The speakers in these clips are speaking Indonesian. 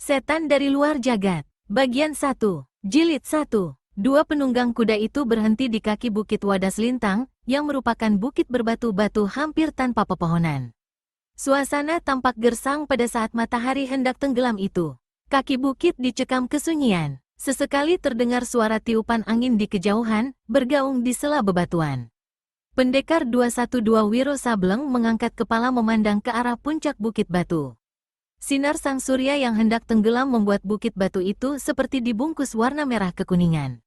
Setan dari luar jagat. Bagian 1. Jilid 1. Dua penunggang kuda itu berhenti di kaki Bukit Wadas Lintang, yang merupakan bukit berbatu-batu hampir tanpa pepohonan. Suasana tampak gersang pada saat matahari hendak tenggelam itu. Kaki bukit dicekam kesunyian. Sesekali terdengar suara tiupan angin di kejauhan, bergaung di sela bebatuan. Pendekar 212 Wiro Sableng mengangkat kepala memandang ke arah puncak bukit batu. Sinar sang surya yang hendak tenggelam membuat bukit batu itu seperti dibungkus warna merah kekuningan.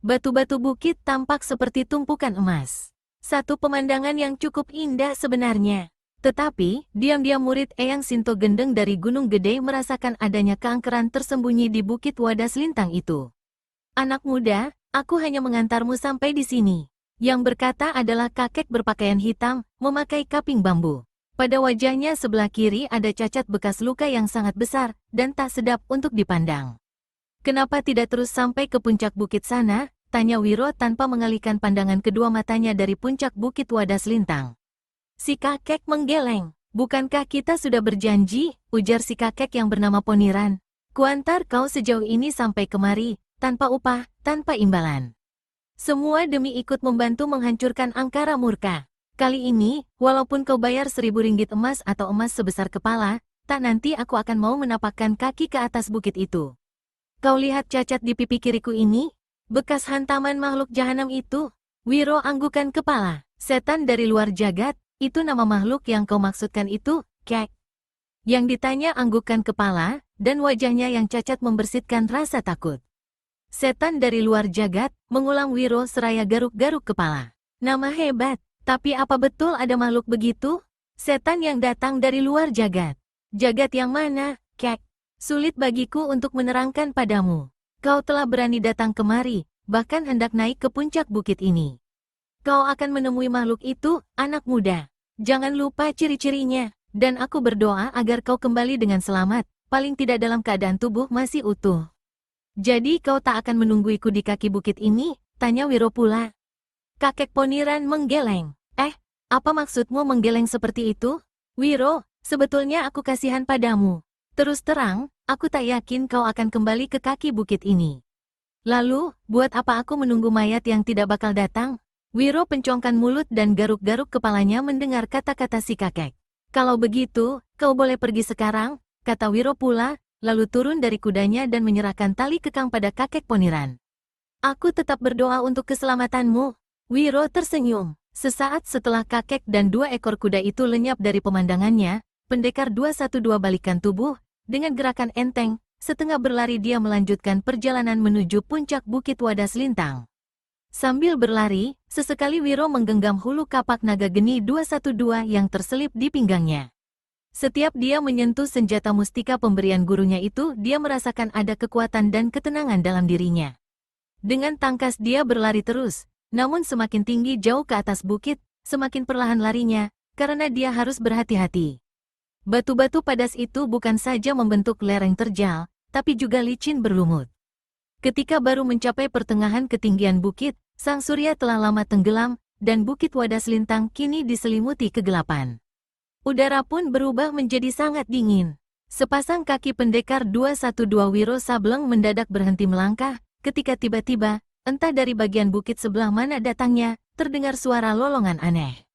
Batu-batu bukit tampak seperti tumpukan emas. Satu pemandangan yang cukup indah sebenarnya. Tetapi, diam-diam murid Eyang Sinto Gendeng dari Gunung Gede merasakan adanya keangkeran tersembunyi di Bukit Wadas Lintang itu. Anak muda, aku hanya mengantarmu sampai di sini. Yang berkata adalah kakek berpakaian hitam, memakai kaping bambu. Pada wajahnya sebelah kiri ada cacat bekas luka yang sangat besar, dan tak sedap untuk dipandang. Kenapa tidak terus sampai ke puncak bukit sana? Tanya Wiro tanpa mengalihkan pandangan kedua matanya dari puncak Bukit Wadas Lintang. Si kakek menggeleng. Bukankah kita sudah berjanji? Ujar si kakek yang bernama Poniran. Kuantar kau sejauh ini sampai kemari, tanpa upah, tanpa imbalan. Semua demi ikut membantu menghancurkan Angkara Murka. Kali ini, walaupun kau bayar 1000 ringgit emas atau emas sebesar kepala, tak nanti aku akan mau menapakkan kaki ke atas bukit itu. Kau lihat cacat di pipi kiriku ini? Bekas hantaman makhluk jahanam itu. Wiro anggukan kepala. Setan dari luar jagat, itu nama makhluk yang kau maksudkan itu, kek? Yang ditanya anggukan kepala, dan wajahnya yang cacat membersihkan rasa takut. Setan dari luar jagat, mengulang Wiro seraya garuk-garuk kepala. Nama hebat. Tapi apa betul ada makhluk begitu? Setan yang datang dari luar jagat. Jagat yang mana, kek? Sulit bagiku untuk menerangkan padamu. Kau telah berani datang kemari, bahkan hendak naik ke puncak bukit ini. Kau akan menemui makhluk itu, anak muda. Jangan lupa ciri-cirinya, dan aku berdoa agar kau kembali dengan selamat, paling tidak dalam keadaan tubuh masih utuh. Jadi kau tak akan menungguiku di kaki bukit ini? Tanya Wiro pula. Kakek Poniran menggeleng. Apa maksudmu menggeleng seperti itu? Wiro, sebetulnya aku kasihan padamu. Terus terang, aku tak yakin kau akan kembali ke kaki bukit ini. Lalu, buat apa aku menunggu mayat yang tidak bakal datang? Wiro pencongkan mulut dan garuk-garuk kepalanya mendengar kata-kata si kakek. Kalau begitu, kau boleh pergi sekarang, kata Wiro pula, lalu turun dari kudanya dan menyerahkan tali kekang pada kakek Poniran. Aku tetap berdoa untuk keselamatanmu. Wiro tersenyum. Sesaat setelah kakek dan 2 ekor kuda itu lenyap dari pemandangannya, pendekar 212 balikan tubuh, dengan gerakan enteng, setengah berlari dia melanjutkan perjalanan menuju puncak Bukit Wadas Lintang. Sambil berlari, sesekali Wiro menggenggam hulu kapak naga geni 212 yang terselip di pinggangnya. Setiap dia menyentuh senjata mustika pemberian gurunya itu, dia merasakan ada kekuatan dan ketenangan dalam dirinya. Dengan tangkas dia berlari terus. Namun semakin tinggi jauh ke atas bukit, semakin perlahan larinya, karena dia harus berhati-hati. Batu-batu padas itu bukan saja membentuk lereng terjal, tapi juga licin berlumut. Ketika baru mencapai pertengahan ketinggian bukit, sang surya telah lama tenggelam, dan Bukit Wadas Lintang kini diselimuti kegelapan. Udara pun berubah menjadi sangat dingin. Sepasang kaki pendekar 212 Wiro Sableng mendadak berhenti melangkah, ketika tiba-tiba, entah dari bagian bukit sebelah mana datangnya, terdengar suara lolongan aneh.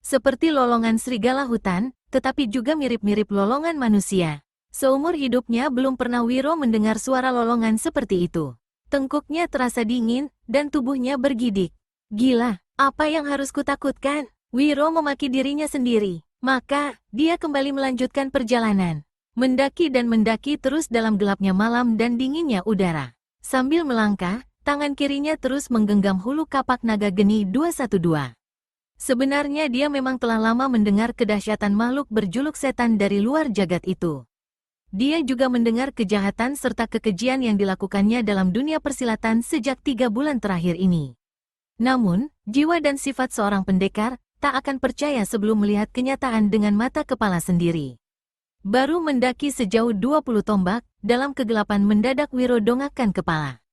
Seperti lolongan serigala hutan, tetapi juga mirip-mirip lolongan manusia. Seumur hidupnya belum pernah Wiro mendengar suara lolongan seperti itu. Tengkuknya terasa dingin, dan tubuhnya bergidik. Gila, apa yang harus kutakutkan? Wiro memaki dirinya sendiri. Maka, dia kembali melanjutkan perjalanan. Mendaki dan mendaki terus dalam gelapnya malam dan dinginnya udara. Sambil melangkah, tangan kirinya terus menggenggam hulu kapak naga geni 212. Sebenarnya dia memang telah lama mendengar kedahsyatan makhluk berjuluk setan dari luar jagat itu. Dia juga mendengar kejahatan serta kekejian yang dilakukannya dalam dunia persilatan sejak 3 bulan terakhir ini. Namun, jiwa dan sifat seorang pendekar tak akan percaya sebelum melihat kenyataan dengan mata kepala sendiri. Baru mendaki sejauh 20 tombak, dalam kegelapan mendadak Wiro dongakkan kepala.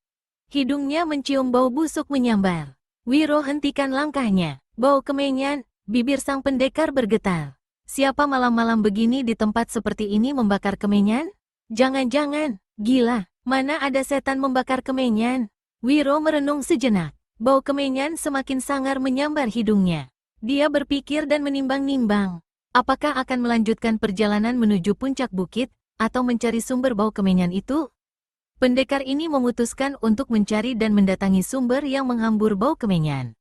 Hidungnya mencium bau busuk menyambar. Wiro hentikan langkahnya. Bau kemenyan, bibir sang pendekar bergetar. Siapa malam-malam begini di tempat seperti ini membakar kemenyan? Jangan-jangan, gila, mana ada setan membakar kemenyan? Wiro merenung sejenak. Bau kemenyan semakin sangar menyambar hidungnya. Dia berpikir dan menimbang-nimbang. Apakah akan melanjutkan perjalanan menuju puncak bukit, atau mencari sumber bau kemenyan itu? Pendekar ini memutuskan untuk mencari dan mendatangi sumber yang menghambur bau kemenyan.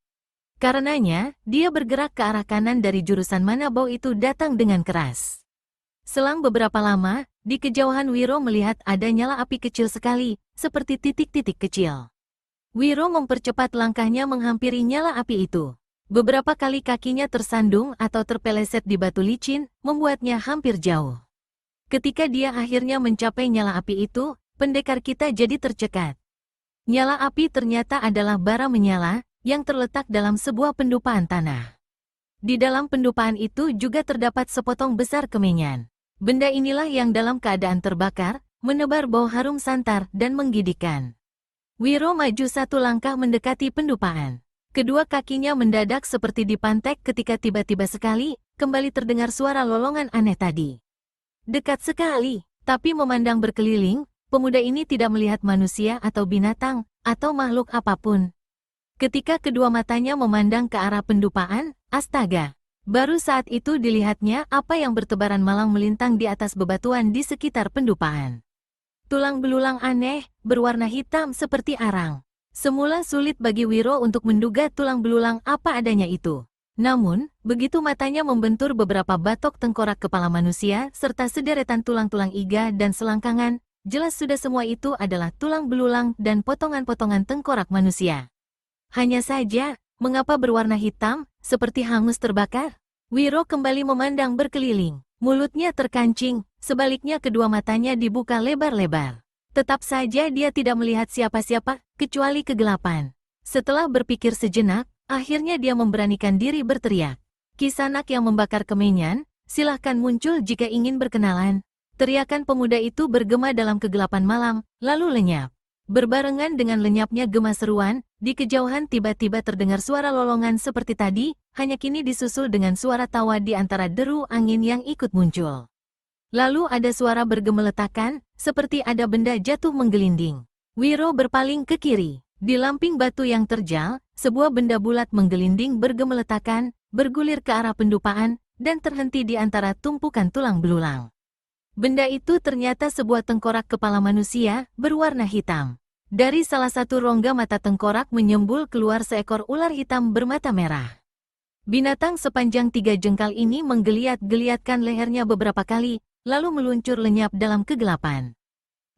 Karenanya, dia bergerak ke arah kanan dari jurusan mana bau itu datang dengan keras. Selang beberapa lama, di kejauhan Wiro melihat ada nyala api kecil sekali, seperti titik-titik kecil. Wiro mempercepat langkahnya menghampiri nyala api itu. Beberapa kali kakinya tersandung atau terpeleset di batu licin, membuatnya hampir jauh. Ketika dia akhirnya mencapai nyala api itu, pendekar kita jadi tercekat. Nyala api ternyata adalah bara menyala, yang terletak dalam sebuah pendupaan tanah. Di dalam pendupaan itu juga terdapat sepotong besar kemenyan. Benda inilah yang dalam keadaan terbakar, menebar bau harum santar dan menggigitkan. Wiro maju satu langkah mendekati pendupaan. Kedua kakinya mendadak seperti dipantek ketika tiba-tiba sekali, kembali terdengar suara lolongan aneh tadi. Dekat sekali, tapi memandang berkeliling, pemuda ini tidak melihat manusia atau binatang, atau makhluk apapun. Ketika kedua matanya memandang ke arah pendupaan, astaga! Baru saat itu dilihatnya apa yang bertebaran malang melintang di atas bebatuan di sekitar pendupaan. Tulang belulang aneh, berwarna hitam seperti arang. Semula sulit bagi Wiro untuk menduga tulang belulang apa adanya itu. Namun, begitu matanya membentur beberapa batok tengkorak kepala manusia serta sederetan tulang-tulang iga dan selangkangan, jelas sudah semua itu adalah tulang belulang dan potongan-potongan tengkorak manusia. Hanya saja, mengapa berwarna hitam, seperti hangus terbakar? Wiro kembali memandang berkeliling. Mulutnya terkancing, sebaliknya kedua matanya dibuka lebar-lebar. Tetap saja dia tidak melihat siapa-siapa, kecuali kegelapan. Setelah berpikir sejenak, akhirnya dia memberanikan diri berteriak. Kisanak yang membakar kemenyan, silahkan muncul jika ingin berkenalan. Teriakan pemuda itu bergema dalam kegelapan malam, lalu lenyap. Berbarengan dengan lenyapnya gema seruan, di kejauhan tiba-tiba terdengar suara lolongan seperti tadi, hanya kini disusul dengan suara tawa di antara deru angin yang ikut muncul. Lalu ada suara bergemeletakan, seperti ada benda jatuh menggelinding. Wiro berpaling ke kiri. Di lamping batu yang terjal, sebuah benda bulat menggelinding bergemeletakan, bergulir ke arah pendupaan, dan terhenti di antara tumpukan tulang belulang. Benda itu ternyata sebuah tengkorak kepala manusia, berwarna hitam. Dari salah satu rongga mata tengkorak menyembul keluar seekor ular hitam bermata merah. Binatang sepanjang 3 jengkal ini menggeliat-geliatkan lehernya beberapa kali, lalu meluncur lenyap dalam kegelapan.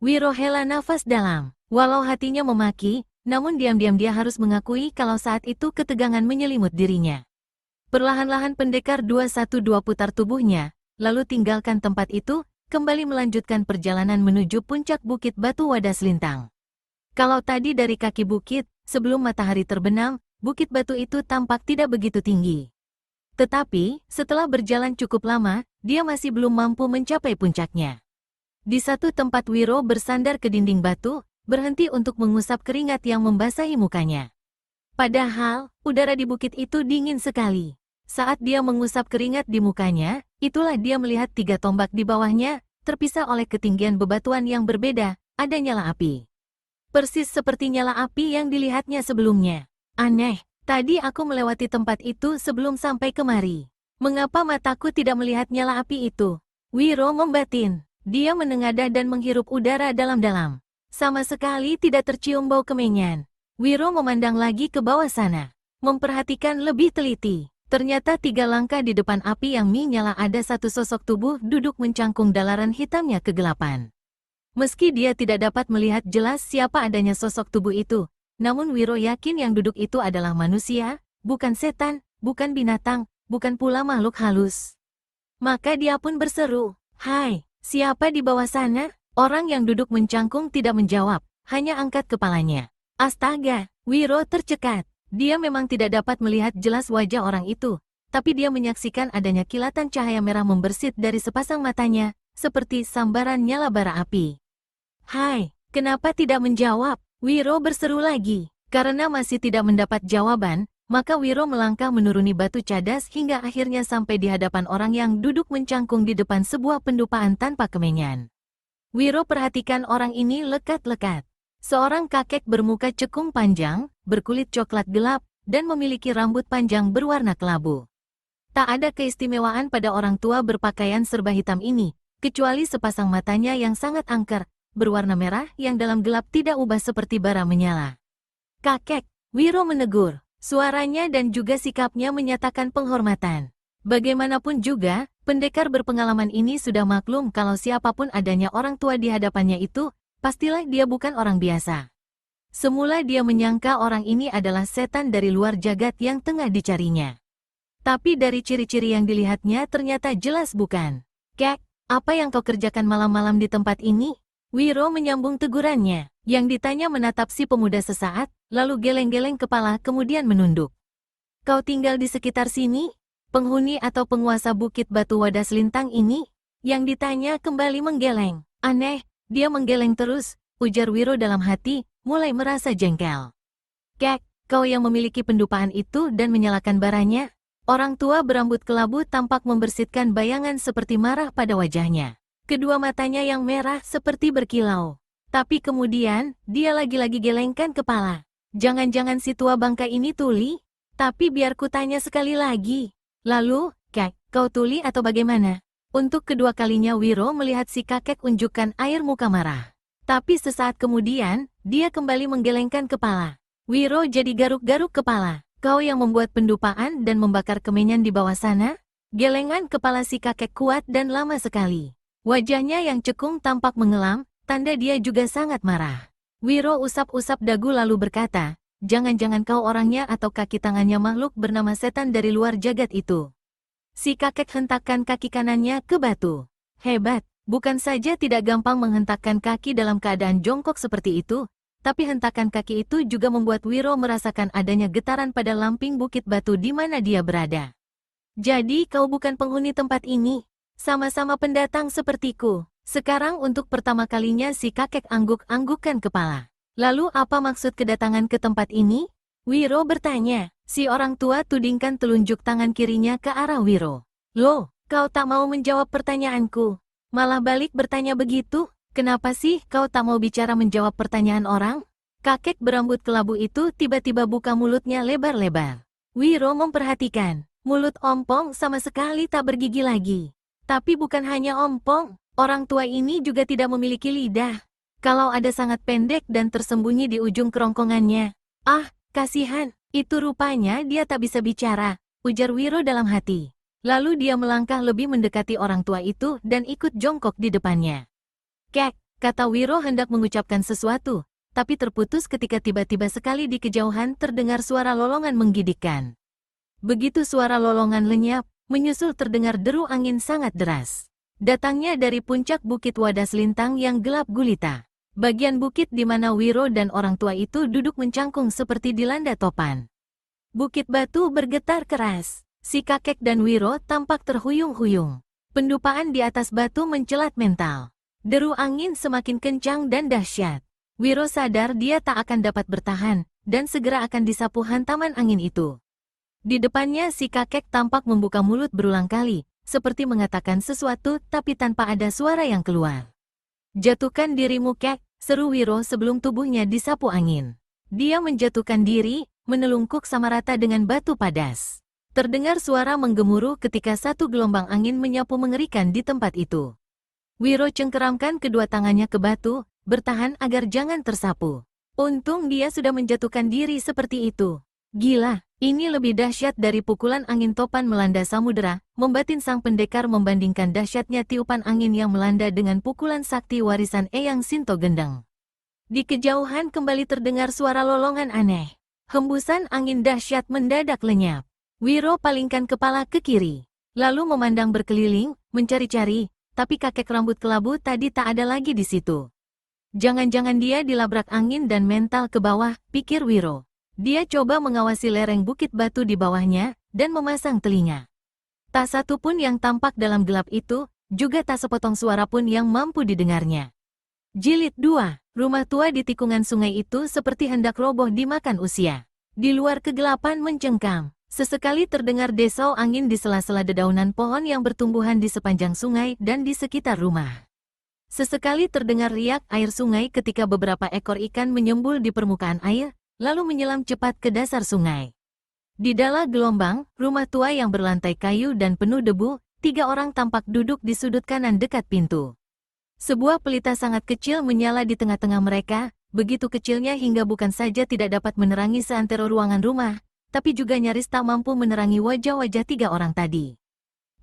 Wiro hela nafas dalam. Walau hatinya memaki, namun diam-diam dia harus mengakui kalau saat itu ketegangan menyelimut dirinya. Perlahan-lahan pendekar 212 putar tubuhnya, lalu tinggalkan tempat itu, kembali melanjutkan perjalanan menuju puncak bukit Batu Wadas Lintang. Kalau tadi dari kaki bukit, sebelum matahari terbenam, bukit batu itu tampak tidak begitu tinggi. Tetapi, setelah berjalan cukup lama, dia masih belum mampu mencapai puncaknya. Di satu tempat Wiro bersandar ke dinding batu, berhenti untuk mengusap keringat yang membasahi mukanya. Padahal, udara di bukit itu dingin sekali. Saat dia mengusap keringat di mukanya, itulah dia melihat 3 tombak di bawahnya, terpisah oleh ketinggian bebatuan yang berbeda, ada nyala api. Persis seperti nyala api yang dilihatnya sebelumnya. Aneh, tadi aku melewati tempat itu sebelum sampai kemari. Mengapa mataku tidak melihat nyala api itu? Wiro membatin. Dia menengadah dan menghirup udara dalam-dalam. Sama sekali tidak tercium bau kemenyan. Wiro memandang lagi ke bawah sana. Memperhatikan lebih teliti. Ternyata 3 langkah di depan api yang menyala ada satu sosok tubuh duduk mencangkung dalaran hitamnya kegelapan. Meski dia tidak dapat melihat jelas siapa adanya sosok tubuh itu, namun Wiro yakin yang duduk itu adalah manusia, bukan setan, bukan binatang, bukan pula makhluk halus. Maka dia pun berseru, "Hai, siapa di bawah sana?" Orang yang duduk mencangkung tidak menjawab, hanya angkat kepalanya. Astaga, Wiro tercekat. Dia memang tidak dapat melihat jelas wajah orang itu, tapi dia menyaksikan adanya kilatan cahaya merah membersit dari sepasang matanya, seperti sambaran nyala bara api. "Hai, kenapa tidak menjawab?" Wiro berseru lagi. Karena masih tidak mendapat jawaban, maka Wiro melangkah menuruni batu cadas hingga akhirnya sampai di hadapan orang yang duduk mencangkung di depan sebuah pendupaan tanpa kemenyan. Wiro perhatikan orang ini lekat-lekat. Seorang kakek bermuka cekung panjang, berkulit coklat gelap, dan memiliki rambut panjang berwarna kelabu. Tak ada keistimewaan pada orang tua berpakaian serba hitam ini, kecuali sepasang matanya yang sangat angker, berwarna merah yang dalam gelap tidak ubah seperti bara menyala. "Kakek," Wiro menegur. Suaranya dan juga sikapnya menyatakan penghormatan. Bagaimanapun juga, pendekar berpengalaman ini sudah maklum kalau siapapun adanya orang tua di hadapannya itu, pastilah dia bukan orang biasa. Semula dia menyangka orang ini adalah setan dari luar jagat yang tengah dicarinya. Tapi dari ciri-ciri yang dilihatnya ternyata jelas bukan. "Kek, apa yang kau kerjakan malam-malam di tempat ini?" Wiro menyambung tegurannya. Yang ditanya menatap si pemuda sesaat, lalu geleng-geleng kepala kemudian menunduk. "Kau tinggal di sekitar sini? Penghuni atau penguasa Bukit Batu Wadas Lintang ini?" Yang ditanya kembali menggeleng. "Aneh, dia menggeleng terus," ujar Wiro dalam hati, mulai merasa jengkel. "Kek, kau yang memiliki pendupaan itu dan menyalakan baranya?" Orang tua berambut kelabu tampak membersihkan bayangan seperti marah pada wajahnya. Kedua matanya yang merah seperti berkilau. Tapi kemudian, dia lagi-lagi gelengkan kepala. "Jangan-jangan si tua bangka ini tuli? Tapi biar ku tanya sekali lagi. Lalu, Kek, kau tuli atau bagaimana?" Untuk kedua kalinya Wiro melihat si kakek unjukkan air muka marah. Tapi sesaat kemudian, dia kembali menggelengkan kepala. Wiro jadi garuk-garuk kepala. "Kau yang membuat pendupaan dan membakar kemenyan di bawah sana?" Gelengan kepala si kakek kuat dan lama sekali. Wajahnya yang cekung tampak mengelam, tanda dia juga sangat marah. Wiro usap-usap dagu lalu berkata, "Jangan-jangan kau orangnya atau kaki tangannya makhluk bernama setan dari luar jagat itu?" Si kakek hentakkan kaki kanannya ke batu. "Hebat, bukan saja tidak gampang menghentakkan kaki dalam keadaan jongkok seperti itu, tapi hentakan kaki itu juga membuat Wiro merasakan adanya getaran pada lamping bukit batu di mana dia berada." "Jadi kau bukan penghuni tempat ini? Sama-sama pendatang sepertiku." Sekarang untuk pertama kalinya si kakek angguk-anggukkan kepala. "Lalu apa maksud kedatangan ke tempat ini?" Wiro bertanya. Si orang tua tudingkan telunjuk tangan kirinya ke arah Wiro. "Loh, kau tak mau menjawab pertanyaanku? Malah balik bertanya begitu? Kenapa sih kau tak mau bicara menjawab pertanyaan orang?" Kakek berambut kelabu itu tiba-tiba buka mulutnya lebar-lebar. Wiro memperhatikan. Mulut ompong sama sekali tak bergigi lagi. Tapi bukan hanya ompong, orang tua ini juga tidak memiliki lidah. Kalau ada sangat pendek dan tersembunyi di ujung kerongkongannya. "Ah, kasihan, itu rupanya dia tak bisa bicara," ujar Wiro dalam hati. Lalu dia melangkah lebih mendekati orang tua itu dan ikut jongkok di depannya. "Kek," kata Wiro hendak mengucapkan sesuatu, tapi terputus ketika tiba-tiba sekali di kejauhan terdengar suara lolongan menggigitkan. Begitu suara lolongan lenyap, menyusul terdengar deru angin sangat deras. Datangnya dari puncak Bukit Wadas Lintang yang gelap gulita. Bagian bukit di mana Wiro dan orang tua itu duduk mencangkung seperti dilanda topan. Bukit batu bergetar keras. Si kakek dan Wiro tampak terhuyung-huyung. Pendupaan di atas batu mencelat mental. Deru angin semakin kencang dan dahsyat. Wiro sadar dia tak akan dapat bertahan, dan segera akan disapu hantaman angin itu. Di depannya si kakek tampak membuka mulut berulang kali, seperti mengatakan sesuatu tapi tanpa ada suara yang keluar. "Jatuhkan dirimu, Kek," seru Wiro sebelum tubuhnya disapu angin. Dia menjatuhkan diri, menelungkup sama rata dengan batu padas. Terdengar suara menggemuruh ketika satu gelombang angin menyapu mengerikan di tempat itu. Wiro cengkeramkan kedua tangannya ke batu, bertahan agar jangan tersapu. Untung dia sudah menjatuhkan diri seperti itu. Gila, ini lebih dahsyat dari pukulan angin topan melanda samudera, membatin sang pendekar membandingkan dahsyatnya tiupan angin yang melanda dengan pukulan sakti warisan Eyang Sinto Gendeng. Di kejauhan kembali terdengar suara lolongan aneh. Hembusan angin dahsyat mendadak lenyap. Wiro palingkan kepala ke kiri, lalu memandang berkeliling, mencari-cari, tapi kakek rambut kelabu tadi tak ada lagi di situ. Jangan-jangan dia dilabrak angin dan mental ke bawah, pikir Wiro. Dia coba mengawasi lereng bukit batu di bawahnya, dan memasang telinga. Tak satu pun yang tampak dalam gelap itu, juga tak sepotong suara pun yang mampu didengarnya. Jilid 2. Rumah tua di tikungan sungai itu seperti hendak roboh dimakan usia. Di luar kegelapan mencengkam. Sesekali terdengar desau angin di sela-sela dedaunan pohon yang bertumbuhan di sepanjang sungai dan di sekitar rumah. Sesekali terdengar riak air sungai ketika beberapa ekor ikan menyembul di permukaan air, lalu menyelam cepat ke dasar sungai. Di dalam gelombang, rumah tua yang berlantai kayu dan penuh debu, 3 orang tampak duduk di sudut kanan dekat pintu. Sebuah pelita sangat kecil menyala di tengah-tengah mereka, begitu kecilnya hingga bukan saja tidak dapat menerangi seantero ruangan rumah, tapi juga nyaris tak mampu menerangi wajah-wajah 3 orang tadi.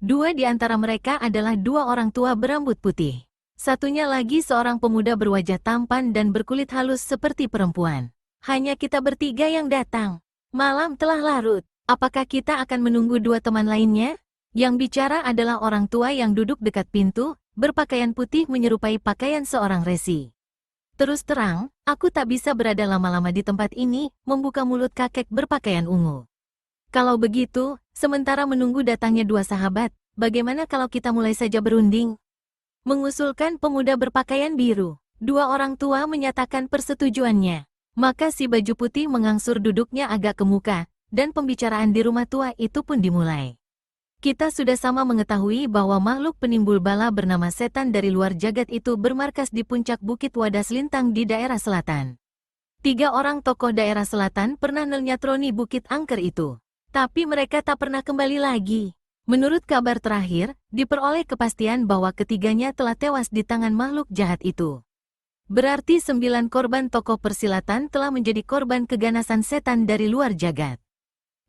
2 di antara mereka adalah 2 orang tua berambut putih. Satunya lagi seorang pemuda berwajah tampan dan berkulit halus seperti perempuan. Hanya kita bertiga yang datang. Malam telah larut. Apakah kita akan menunggu 2 teman lainnya? Yang bicara adalah orang tua yang duduk dekat pintu, berpakaian putih menyerupai pakaian seorang resi. Terus terang, aku tak bisa berada lama-lama di tempat ini, membuka mulut kakek berpakaian ungu. Kalau begitu, sementara menunggu datangnya 2 sahabat, bagaimana kalau kita mulai saja berunding? Mengusulkan pemuda berpakaian biru. 2 orang tua menyatakan persetujuannya. Maka si baju putih mengangsur duduknya agak ke muka, dan pembicaraan di rumah tua itu pun dimulai. Kita sudah sama mengetahui bahwa makhluk penimbul bala bernama setan dari luar jagat itu bermarkas di puncak Bukit Wadas Lintang di daerah selatan. 3 orang tokoh daerah selatan pernah menyatroni Bukit Angker itu. Tapi mereka tak pernah kembali lagi. Menurut kabar terakhir, diperoleh kepastian bahwa ketiganya telah tewas di tangan makhluk jahat itu. Berarti 9 korban tokoh persilatan telah menjadi korban keganasan setan dari luar jagat.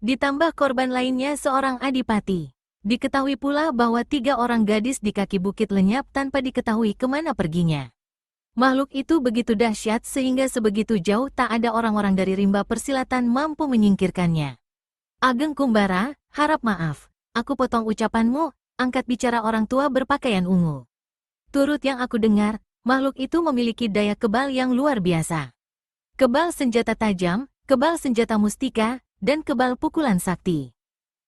Ditambah korban lainnya seorang adipati. Diketahui pula bahwa 3 orang gadis di kaki bukit lenyap tanpa diketahui kemana perginya. Makhluk itu begitu dahsyat sehingga sebegitu jauh tak ada orang-orang dari rimba persilatan mampu menyingkirkannya. Ageng Kumbara, harap maaf. Aku potong ucapanmu, angkat bicara orang tua berpakaian ungu. Turut yang aku dengar, makhluk itu memiliki daya kebal yang luar biasa. Kebal senjata tajam, kebal senjata mustika, dan kebal pukulan sakti.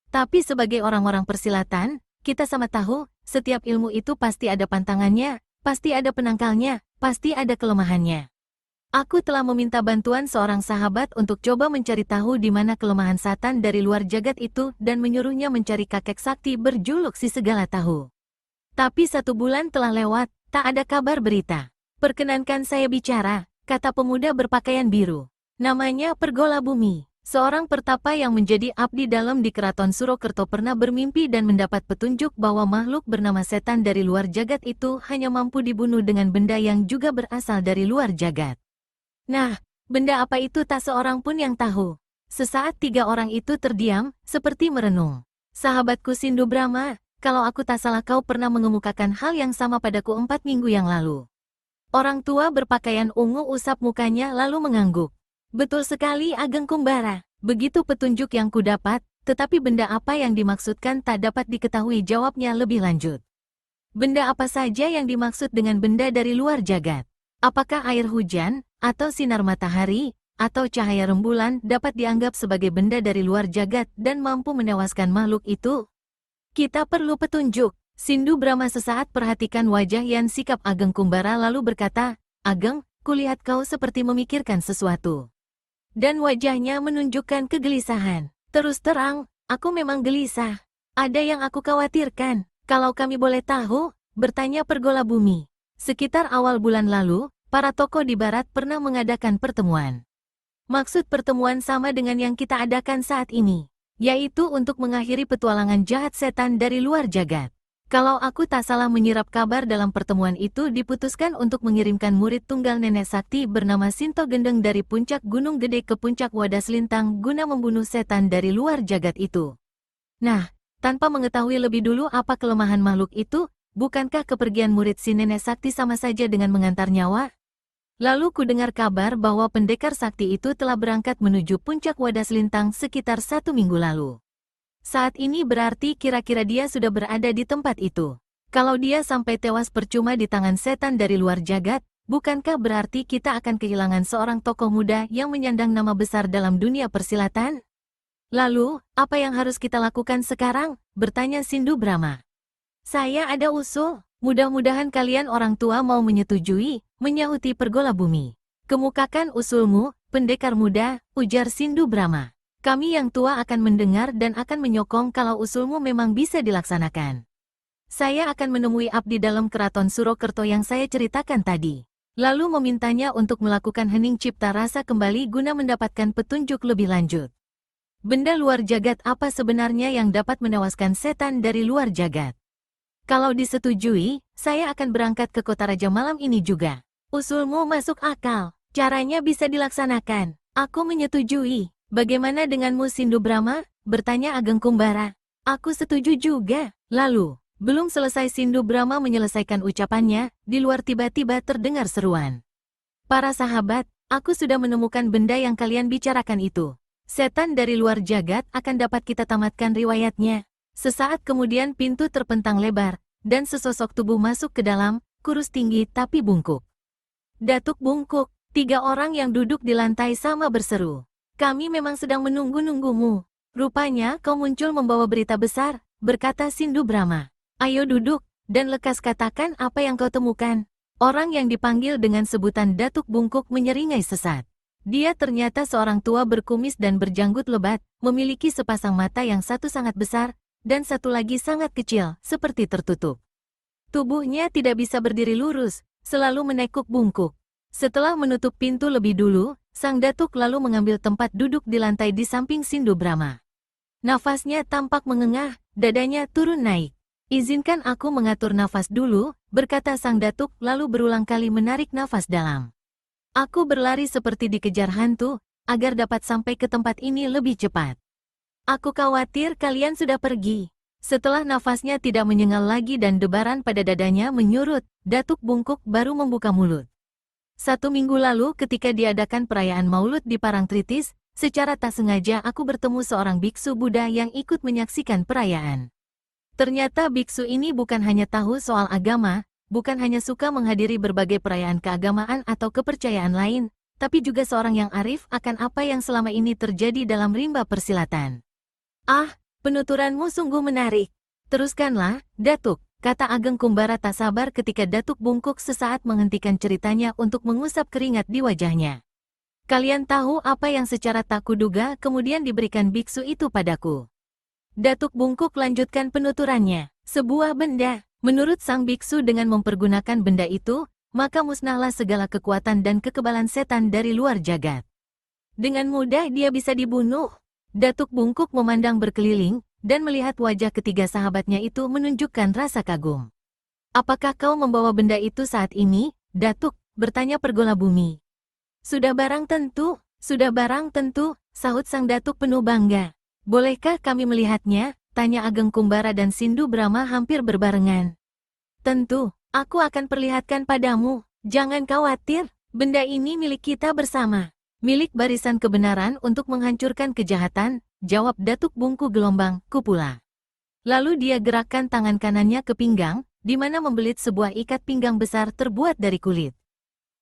Tapi sebagai orang-orang persilatan, kita sama tahu, setiap ilmu itu pasti ada pantangannya, pasti ada penangkalnya, pasti ada kelemahannya. Aku telah meminta bantuan seorang sahabat untuk coba mencari tahu di mana kelemahan setan dari luar jagat itu dan menyuruhnya mencari kakek sakti berjuluk si segala tahu. Tapi 1 bulan telah lewat, tak ada kabar berita. Perkenankan saya bicara, kata pemuda berpakaian biru. Namanya Pergola Bumi. Seorang pertapa yang menjadi abdi dalam di Keraton Surokerto pernah bermimpi dan mendapat petunjuk bahwa makhluk bernama setan dari luar jagat itu hanya mampu dibunuh dengan benda yang juga berasal dari luar jagat. Nah, benda apa itu tak seorang pun yang tahu. Sesaat 3 orang itu terdiam, seperti merenung. Sahabatku Sindu Brahma, kalau aku tak salah kau pernah mengemukakan hal yang sama padaku 4 minggu yang lalu. Orang tua berpakaian ungu usap mukanya lalu mengangguk. Betul sekali Ageng Kumbara. Begitu petunjuk yang kudapat, tetapi benda apa yang dimaksudkan tak dapat diketahui jawabnya lebih lanjut. Benda apa saja yang dimaksud dengan benda dari luar jagat? Apakah air hujan, atau sinar matahari, atau cahaya rembulan dapat dianggap sebagai benda dari luar jagat dan mampu menewaskan makhluk itu? Kita perlu petunjuk. Sindu Brahma sesaat perhatikan wajah Yan sikap Ageng Kumbara lalu berkata, Ageng, kulihat kau seperti memikirkan sesuatu. Dan wajahnya menunjukkan kegelisahan. Terus terang, aku memang gelisah. Ada yang aku khawatirkan. Kalau kami boleh tahu, bertanya Pergola Bumi. Sekitar awal bulan lalu, para tokoh di barat pernah mengadakan pertemuan. Maksud pertemuan sama dengan yang kita adakan saat ini, yaitu untuk mengakhiri petualangan jahat setan dari luar jagat. Kalau aku tak salah menyirap kabar dalam pertemuan itu diputuskan untuk mengirimkan murid tunggal nenek sakti bernama Sinto Gendeng dari puncak Gunung Gede ke puncak Wadas Lintang guna membunuh setan dari luar jagat itu. Nah, tanpa mengetahui lebih dulu apa kelemahan makhluk itu, bukankah kepergian murid si nenek sakti sama saja dengan mengantar nyawa? Lalu ku dengar kabar bahwa pendekar sakti itu telah berangkat menuju puncak Wadas Lintang sekitar 1 minggu lalu. Saat ini berarti kira-kira dia sudah berada di tempat itu. Kalau dia sampai tewas percuma di tangan setan dari luar jagat, bukankah berarti kita akan kehilangan seorang tokoh muda yang menyandang nama besar dalam dunia persilatan? Lalu, apa yang harus kita lakukan sekarang? Bertanya Sindu Brahma. Saya ada usul, mudah-mudahan kalian orang tua mau menyetujui, menyahuti Pergola Bumi. Kemukakan usulmu, pendekar muda, ujar Sindu Brahma. Kami yang tua akan mendengar dan akan menyokong kalau usulmu memang bisa dilaksanakan. Saya akan menemui abdi dalam keraton Surakerta yang saya ceritakan tadi. Lalu memintanya untuk melakukan hening cipta rasa kembali guna mendapatkan petunjuk lebih lanjut. Benda luar jagat apa sebenarnya yang dapat menewaskan setan dari luar jagat? Kalau disetujui, saya akan berangkat ke kota raja malam ini juga. Usulmu masuk akal. Caranya bisa dilaksanakan. Aku menyetujui. Bagaimana denganmu Sindu Brahma? Bertanya Ageng Kumbara. Aku setuju juga. Lalu, belum selesai Sindu Brahma menyelesaikan ucapannya, di luar tiba-tiba terdengar seruan. Para sahabat, aku sudah menemukan benda yang kalian bicarakan itu. Setan dari luar jagat akan dapat kita tamatkan riwayatnya. Sesaat kemudian pintu terpentang lebar, dan sesosok tubuh masuk ke dalam, kurus tinggi tapi bungkuk. Datuk Bungkuk, 3 orang yang duduk di lantai sama berseru. Kami memang sedang menunggu-nunggumu. Rupanya kau muncul membawa berita besar, berkata Sindu Brahma. Ayo duduk, dan lekas katakan apa yang kau temukan. Orang yang dipanggil dengan sebutan Datuk Bungkuk menyeringai sesat. Dia ternyata seorang tua berkumis dan berjanggut lebat, memiliki sepasang mata yang satu sangat besar, dan satu lagi sangat kecil, seperti tertutup. Tubuhnya tidak bisa berdiri lurus, selalu menekuk bungkuk. Setelah menutup pintu lebih dulu, sang datuk lalu mengambil tempat duduk di lantai di samping Sindu Brahma. Nafasnya tampak mengengah, dadanya turun naik. Izinkan aku mengatur nafas dulu, berkata sang datuk lalu berulang kali menarik nafas dalam. Aku berlari seperti dikejar hantu, agar dapat sampai ke tempat ini lebih cepat. Aku khawatir kalian sudah pergi. Setelah nafasnya tidak menyengal lagi dan debaran pada dadanya menyurut, Datuk Bungkuk baru membuka mulut. 1 minggu lalu ketika diadakan perayaan Maulud di Parangtritis, secara tak sengaja aku bertemu seorang biksu Buddha yang ikut menyaksikan perayaan. Ternyata biksu ini bukan hanya tahu soal agama, bukan hanya suka menghadiri berbagai perayaan keagamaan atau kepercayaan lain, tapi juga seorang yang arif akan apa yang selama ini terjadi dalam rimba persilatan. Ah, penuturanmu sungguh menarik. Teruskanlah, Datuk, kata Ageng Kumbara tak sabar ketika Datuk Bungkuk sesaat menghentikan ceritanya untuk mengusap keringat di wajahnya. Kalian tahu apa yang secara tak kuduga kemudian diberikan biksu itu padaku. Datuk Bungkuk lanjutkan penuturannya. Sebuah benda. Menurut sang biksu dengan mempergunakan benda itu, maka musnahlah segala kekuatan dan kekebalan setan dari luar jagat. Dengan mudah dia bisa dibunuh. Datuk Bungkuk memandang berkeliling, dan melihat wajah ketiga sahabatnya itu menunjukkan rasa kagum. Apakah kau membawa benda itu saat ini, Datuk? Bertanya Pergola Bumi. Sudah barang tentu, sahut sang Datuk penuh bangga. Bolehkah kami melihatnya? Tanya Ageng Kumbara dan Sindu Brahma hampir berbarengan. Tentu, aku akan perlihatkan padamu. Jangan khawatir, benda ini milik kita bersama. Milik barisan kebenaran untuk menghancurkan kejahatan, jawab Datuk Bungku Gelombang, Kupula. Lalu dia gerakkan tangan kanannya ke pinggang, di mana membelit sebuah ikat pinggang besar terbuat dari kulit.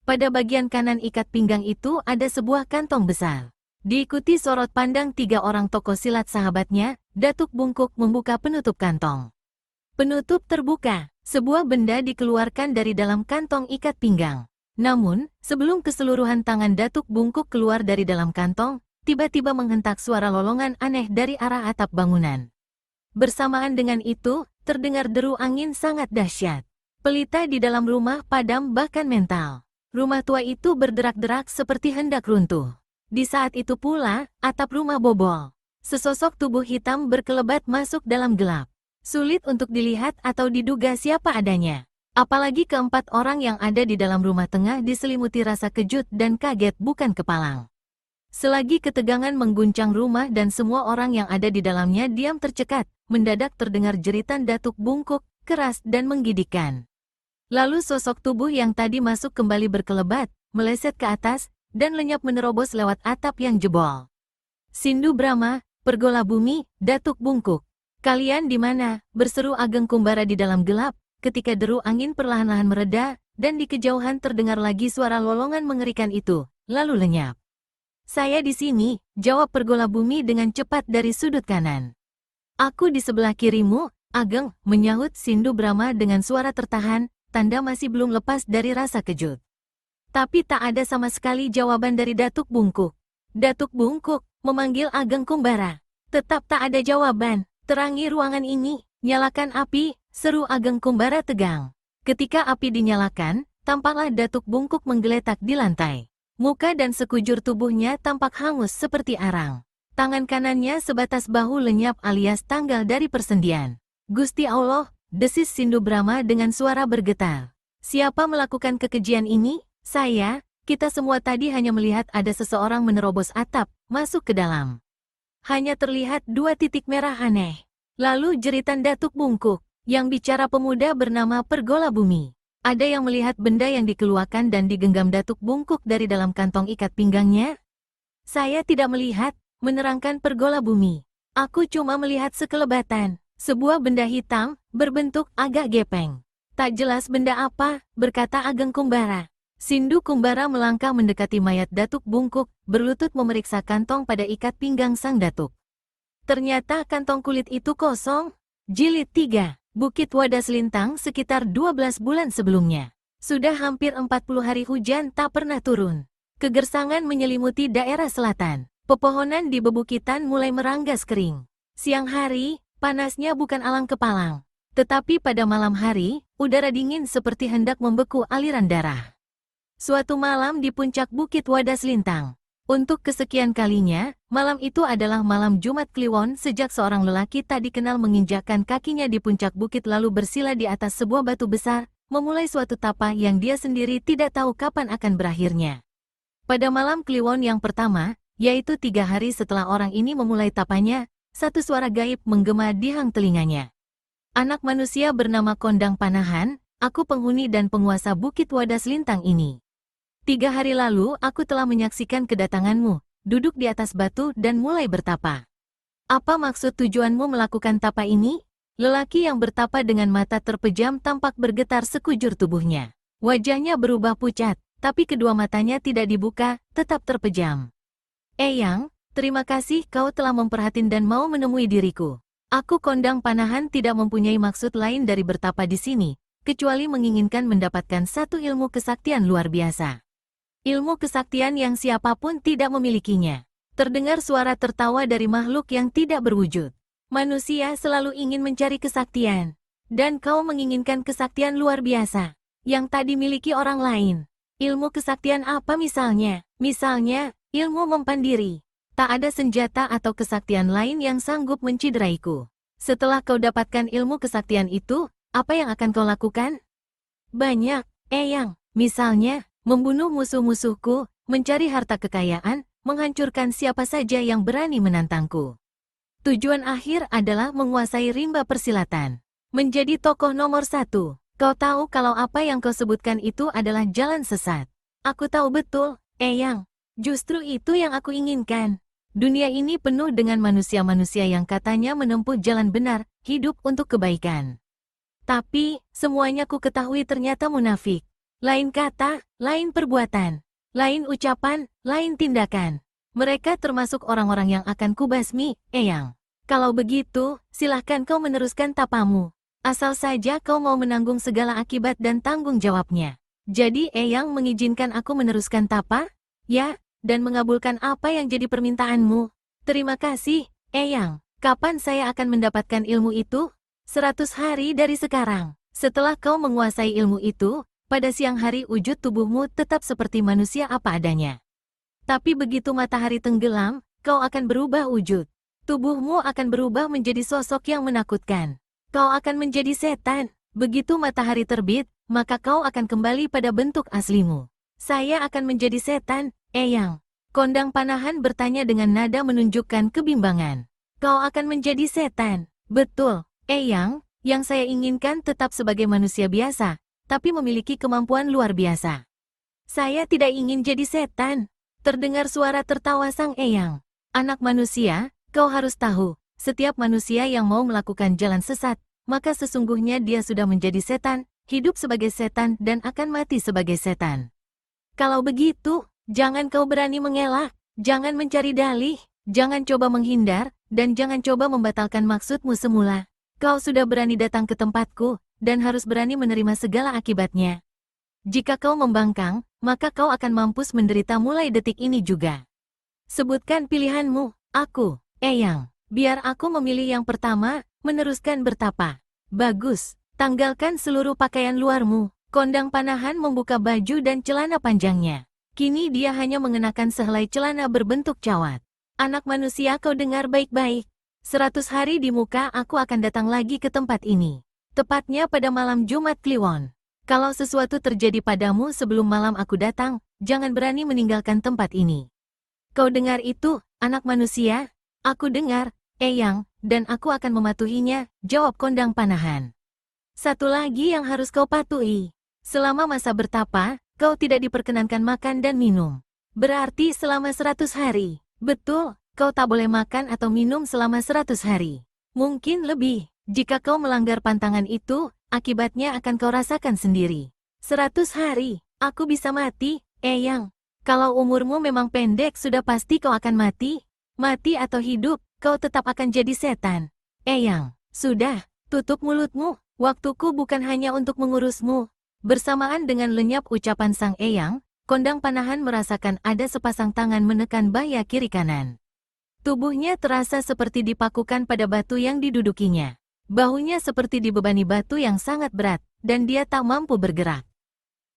Pada bagian kanan ikat pinggang itu ada sebuah kantong besar. Diikuti sorot pandang 3 orang tokoh silat sahabatnya, Datuk Bungkuk membuka penutup kantong. Penutup terbuka, sebuah benda dikeluarkan dari dalam kantong ikat pinggang. Namun, sebelum keseluruhan tangan Datuk Bungkuk keluar dari dalam kantong, tiba-tiba menghentak suara lolongan aneh dari arah atap bangunan. Bersamaan dengan itu, terdengar deru angin sangat dahsyat. Pelita di dalam rumah padam bahkan mental. Rumah tua itu berderak-derak seperti hendak runtuh. Di saat itu pula, atap rumah bobol. Sesosok tubuh hitam berkelebat masuk dalam gelap. Sulit untuk dilihat atau diduga siapa adanya. Apalagi keempat orang yang ada di dalam rumah tengah diselimuti rasa kejut dan kaget bukan kepalang. Selagi ketegangan mengguncang rumah dan semua orang yang ada di dalamnya diam tercekat, mendadak terdengar jeritan Datuk Bungkuk, keras dan menggigitkan. Lalu sosok tubuh yang tadi masuk kembali berkelebat, meleset ke atas, dan lenyap menerobos lewat atap yang jebol. Sindu Brahma, Pergola Bumi, Datuk Bungkuk. Kalian di mana? Berseru Ageng Kumbara di dalam gelap. Ketika deru angin perlahan-lahan mereda, dan di kejauhan terdengar lagi suara lolongan mengerikan itu, lalu lenyap. Saya di sini, jawab Pergola Bumi dengan cepat dari sudut kanan. Aku di sebelah kirimu, Ageng, menyahut Sindu Brahma dengan suara tertahan, tanda masih belum lepas dari rasa kejut. Tapi tak ada sama sekali jawaban dari Datuk Bungkuk. Datuk Bungkuk, memanggil Ageng Kumbara. Tetap tak ada jawaban. Terangi ruangan ini, nyalakan api, Seru Ageng Kumbara tegang. Ketika api dinyalakan, tampaklah datuk bungkuk menggeletak di lantai. Muka dan sekujur tubuhnya tampak hangus seperti arang. Tangan kanannya sebatas bahu lenyap alias tanggal dari persendian. Gusti Allah, desis Sindu Brahma dengan suara bergetar. Siapa melakukan kekejian ini? Saya. Kita semua tadi hanya melihat ada seseorang menerobos atap, masuk ke dalam. Hanya terlihat 2 titik merah aneh. Lalu jeritan datuk bungkuk. Yang bicara pemuda bernama Pergola Bumi. Ada yang melihat benda yang dikeluarkan dan digenggam datuk bungkuk dari dalam kantong ikat pinggangnya? Saya tidak melihat, menerangkan Pergola Bumi. Aku cuma melihat sekelebatan. Sebuah benda hitam, berbentuk agak gepeng. Tak jelas benda apa, berkata Ageng Kumbara. Sindu Kumbara melangkah mendekati mayat datuk bungkuk, berlutut memeriksa kantong pada ikat pinggang sang datuk. Ternyata kantong kulit itu kosong. Jilid 3. Bukit Wadas Lintang sekitar 12 bulan sebelumnya. Sudah hampir 40 hari hujan tak pernah turun. Kegersangan menyelimuti daerah selatan. Pepohonan di bebukitan mulai meranggas kering. Siang hari, panasnya bukan alang kepalang. Tetapi pada malam hari, udara dingin seperti hendak membeku aliran darah. Suatu malam di puncak Bukit Wadas Lintang. Untuk kesekian kalinya, malam itu adalah malam Jumat Kliwon sejak seorang lelaki tak dikenal menginjakkan kakinya di puncak bukit lalu bersila di atas sebuah batu besar, memulai suatu tapa yang dia sendiri tidak tahu kapan akan berakhirnya. Pada malam Kliwon yang pertama, yaitu 3 hari setelah orang ini memulai tapanya, satu suara gaib menggema di hang telinganya. Anak manusia bernama Kondang Panahan, aku penghuni dan penguasa Bukit Wadas Lintang ini. 3 hari lalu aku telah menyaksikan kedatanganmu, duduk di atas batu dan mulai bertapa. Apa maksud tujuanmu melakukan tapa ini? Lelaki yang bertapa dengan mata terpejam tampak bergetar sekujur tubuhnya. Wajahnya berubah pucat, tapi kedua matanya tidak dibuka, tetap terpejam. Eyang, terima kasih kau telah memperhatin dan mau menemui diriku. Aku Kondang Panahan tidak mempunyai maksud lain dari bertapa di sini, kecuali menginginkan mendapatkan satu ilmu kesaktian luar biasa. Ilmu kesaktian yang siapapun tidak memilikinya. Terdengar suara tertawa dari makhluk yang tidak berwujud. Manusia selalu ingin mencari kesaktian. Dan kau menginginkan kesaktian luar biasa, yang tak dimiliki orang lain. Ilmu kesaktian apa misalnya? Misalnya, ilmu mempan diri. Tak ada senjata atau kesaktian lain yang sanggup mencideraiku. Setelah kau dapatkan ilmu kesaktian itu, apa yang akan kau lakukan? Banyak, Eyang. Misalnya, membunuh musuh-musuhku, mencari harta kekayaan, menghancurkan siapa saja yang berani menantangku. Tujuan akhir adalah menguasai rimba persilatan. Menjadi tokoh nomor 1. Kau tahu kalau apa yang kau sebutkan itu adalah jalan sesat. Aku tahu betul, Eyang. Justru itu yang aku inginkan. Dunia ini penuh dengan manusia-manusia yang katanya menempuh jalan benar, hidup untuk kebaikan. Tapi, semuanya ku ketahui ternyata munafik. Lain kata, lain perbuatan, lain ucapan, lain tindakan. Mereka termasuk orang-orang yang akan kubasmi, Eyang. Kalau begitu, silahkan kau meneruskan tapamu. Asal saja kau mau menanggung segala akibat dan tanggung jawabnya. Jadi Eyang mengizinkan aku meneruskan tapa? Ya, dan mengabulkan apa yang jadi permintaanmu. Terima kasih, Eyang. Kapan saya akan mendapatkan ilmu itu? 100 hari dari sekarang. Setelah kau menguasai ilmu itu, pada siang hari wujud tubuhmu tetap seperti manusia apa adanya. Tapi begitu matahari tenggelam, kau akan berubah wujud. Tubuhmu akan berubah menjadi sosok yang menakutkan. Kau akan menjadi setan. Begitu matahari terbit, maka kau akan kembali pada bentuk aslimu. Saya akan menjadi setan, Eyang. Kondang Panahan bertanya dengan nada menunjukkan kebimbangan. Kau akan menjadi setan. Betul, Eyang, yang saya inginkan tetap sebagai manusia biasa, tapi memiliki kemampuan luar biasa. Saya tidak ingin jadi setan. Terdengar suara tertawa sang Eyang. Anak manusia, kau harus tahu, setiap manusia yang mau melakukan jalan sesat, maka sesungguhnya dia sudah menjadi setan, hidup sebagai setan dan akan mati sebagai setan. Kalau begitu, jangan kau berani mengelak, jangan mencari dalih, jangan coba menghindar, dan jangan coba membatalkan maksudmu semula. Kau sudah berani datang ke tempatku, dan harus berani menerima segala akibatnya. Jika kau membangkang, maka kau akan mampus menderita mulai detik ini juga. Sebutkan pilihanmu, aku, Eyang. Biar aku memilih yang pertama, meneruskan bertapa. Bagus, Tanggalkan seluruh pakaian luarmu. Kondang Panahan membuka baju dan celana panjangnya. Kini dia hanya mengenakan sehelai celana berbentuk cawat. Anak manusia, kau dengar baik-baik. 100 hari di muka aku akan datang lagi ke tempat ini. Tepatnya pada malam Jumat Kliwon. Kalau sesuatu terjadi padamu sebelum malam aku datang, jangan berani meninggalkan tempat ini. Kau dengar itu, anak manusia? Aku dengar, Eyang, dan aku akan mematuhinya, jawab Kondang Panahan. Satu lagi yang harus kau patuhi. Selama masa bertapa, kau tidak diperkenankan makan dan minum. Berarti selama 100 hari. Betul, kau tak boleh makan atau minum selama 100 hari. Mungkin lebih. Jika kau melanggar pantangan itu, akibatnya akan kau rasakan sendiri. 100 hari, aku bisa mati, Eyang. Kalau umurmu memang pendek sudah pasti kau akan mati. Mati atau hidup, kau tetap akan jadi setan. Eyang, sudah, tutup mulutmu. Waktuku bukan hanya untuk mengurusmu. Bersamaan dengan lenyap ucapan sang Eyang, Kondang Panahan merasakan ada sepasang tangan menekan baya kiri kanan. Tubuhnya terasa seperti dipakukan pada batu yang didudukinya. Bahunya seperti dibebani batu yang sangat berat, dan dia tak mampu bergerak.